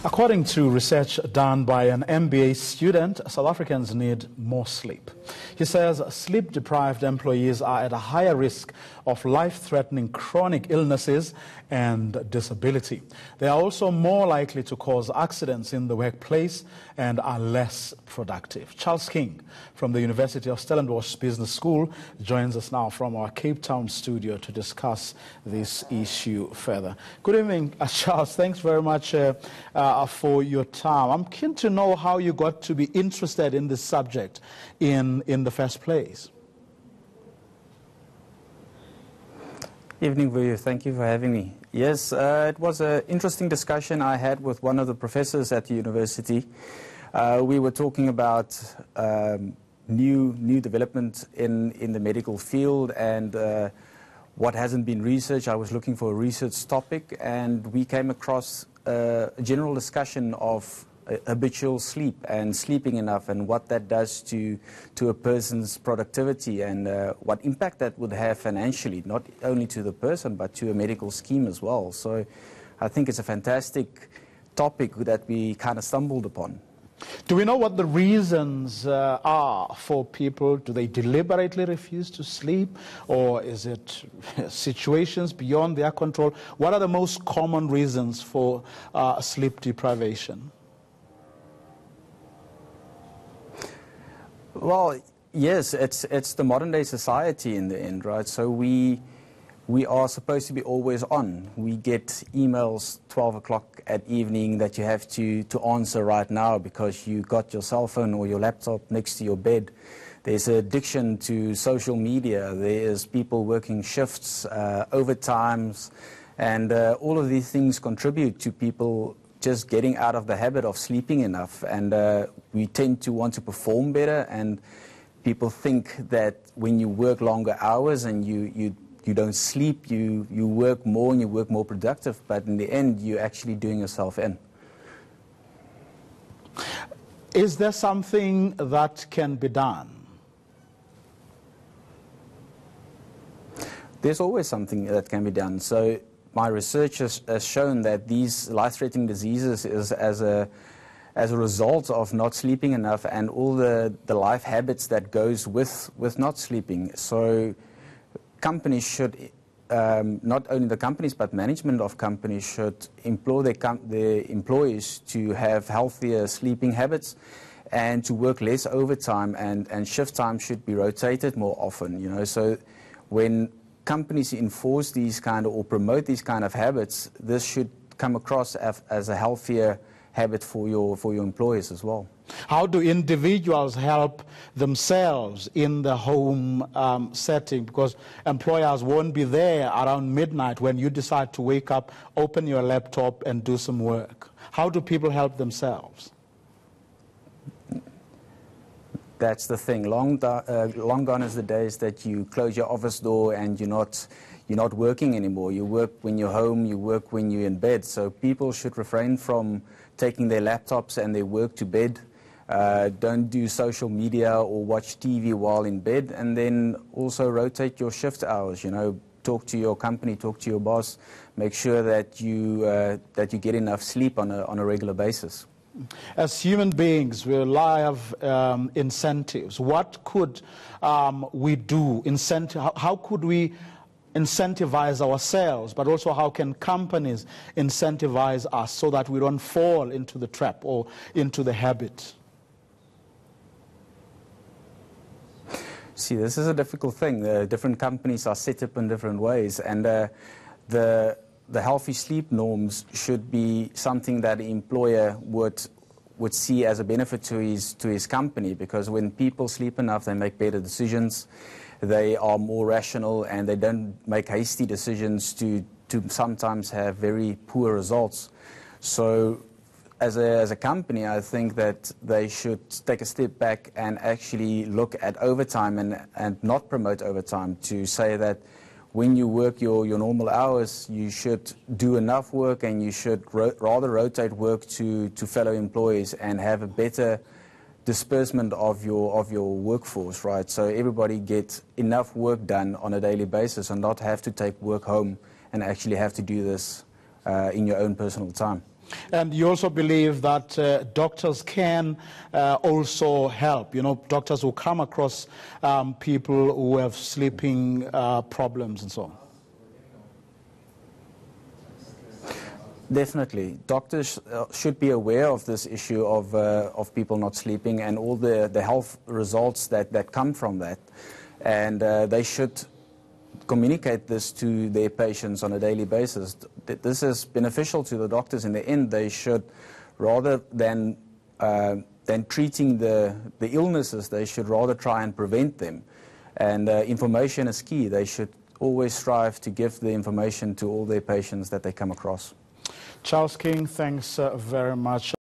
According to research done by an MBA student, South Africans need more sleep. He says sleep-deprived employees are at a higher risk of life-threatening chronic illnesses and disability. They are also more likely to cause accidents in the workplace and are less productive. Charles King from the University of Stellenbosch Business School joins us now from our Cape Town studio to discuss this issue further. Good evening, Charles. Thanks very much for your time. I'm keen to know how you got to be interested in this subject in the first place. Evening, Vuyo. Thank you for having me. Yes, it was an interesting discussion I had with one of the professors at the university. We were talking about new development in the medical field and what hasn't been researched. I was looking for a research topic, and we came across a general discussion of habitual sleep and sleeping enough and what that does to a person's productivity and what impact that would have financially, not only to the person but to a medical scheme as well. So I think it's a fantastic topic that we kind of stumbled upon. Do we know what the reasons are for people? Do they deliberately refuse to sleep, or is it situations beyond their control? What are the most common reasons for sleep deprivation? Well, yes, it's the modern day society in the end, right? So we are supposed to be always on. We get emails 12 o'clock at evening that you have to answer right now because you got your cell phone or your laptop next to your bed. There's addiction to social media. There's people working shifts, overtimes, and all of these things contribute to people just getting out of the habit of sleeping enough. And we tend to want to perform better, and people think that when you work longer hours and you don't sleep, you work more and you work more productive, but in the end you're actually doing yourself in. Is there something that can be done? There's always something that can be done. So my research has shown that these life-threatening diseases is as a result of not sleeping enough and all the life habits that goes with not sleeping. So companies should, not only the companies but management of companies should employ their employees to have healthier sleeping habits and to work less overtime, and shift time should be rotated more often. You know, so when companies enforce these kind of or promote these kind of habits, this should come across as a healthier habit for your employees as well. How do individuals help themselves in the home setting? Because employers won't be there around midnight when you decide to wake up, open your laptop and do some work. How do people help themselves? That's the thing. Long gone is the days that you close your office door and you're not working anymore. You work when you're home, you work when you're in bed. So people should refrain from taking their laptops and their work to bed. Don't do social media or watch TV while in bed, and then also rotate your shift hours. You know, talk to your company, talk to your boss, make sure that you get enough sleep on a regular basis. As human beings, we rely on incentives. What could we do? How could we incentivize ourselves, but also how can companies incentivize us so that we don't fall into the trap or into the habit? See, this is a difficult thing. The different companies are set up in different ways, and the healthy sleep norms should be something that the employer would see as a benefit to his company, because when people sleep enough, they make better decisions, they are more rational, and they don't make hasty decisions to sometimes have very poor results. So as a company, I think that they should take a step back and actually look at overtime and not promote overtime, to say that when you work your normal hours, you should do enough work, and you should rather rotate work to fellow employees and have a better disbursement of your workforce, right? So everybody gets enough work done on a daily basis and not have to take work home and actually have to do this in your own personal time. And you also believe that doctors can also help, doctors who come across people who have sleeping problems and so on? Definitely. Doctors should be aware of this issue of people not sleeping and all the health results that come from that. And they should communicate this to their patients on a daily basis. This is beneficial to the doctors. In the end, they should, rather than treating the illnesses, they should rather try and prevent them. And information is key. They should always strive to give the information to all their patients that they come across. Charles King, thanks very much.